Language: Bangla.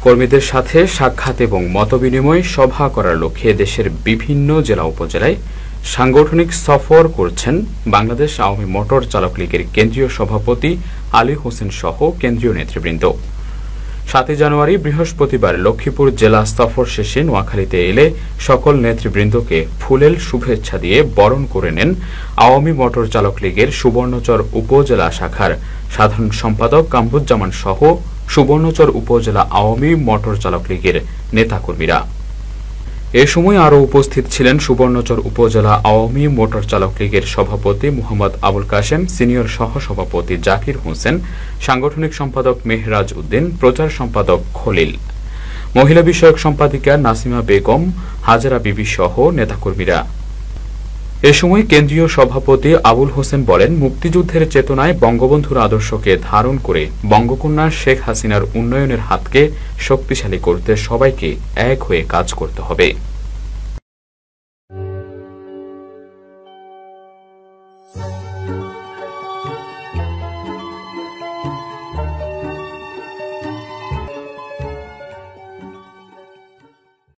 কর্মীদের সাথে সাক্ষাৎ এবং মতবিনিময় সভা করার লক্ষ্যে দেশের বিভিন্ন জেলা উপজেলায় সাংগঠনিক সফর করছেন বাংলাদেশ আওয়ামী মোটর চালক লীগের কেন্দ্রীয় সভাপতি আলী হোসেন সহ কেন্দ্রীয় নেতৃবৃন্দ। 7 জানুয়ারি বৃহস্পতিবার লক্ষ্মীপুর জেলা সফর শেষে নোয়াখালীতে এলে সকল নেতৃবৃন্দকে ফুলেল শুভেচ্ছা দিয়ে বরণ করে নেন আওয়ামী মোটর চালক লীগের সুবর্ণচর উপজেলা শাখার সাধারণ সম্পাদক কামরুজ্জামান সহ সুবর্ণচর উপজেলা আওয়ামী মোটর চালক লীগের নেতাকর্মীরা। এ সময় আরও উপস্থিত ছিলেন সুবর্ণচর উপজেলা আওয়ামী মোটর চালক লীগের সভাপতি মোহাম্মদ আবুল কাশেম, সিনিয়র সহসভাপতি জাকির হোসেন, সাংগঠনিক সম্পাদক মেহরাজ উদ্দিন, প্রচার সম্পাদক খলিল, মহিলা বিষয়ক সম্পাদিকা নাসিমা বেগম, হাজেরা বিবি সহ নেতাকর্মীরা। এ সময় কেন্দ্রীয় সভাপতি আবুল হোসেন বলেন, মুক্তিযুদ্ধের চেতনায় বঙ্গবন্ধুর আদর্শকে ধারণ করে বঙ্গকন্যা শেখ হাসিনার উন্নয়নের হাতকে শক্তিশালী করতে সবাইকে এক হয়ে কাজ করতে হবে।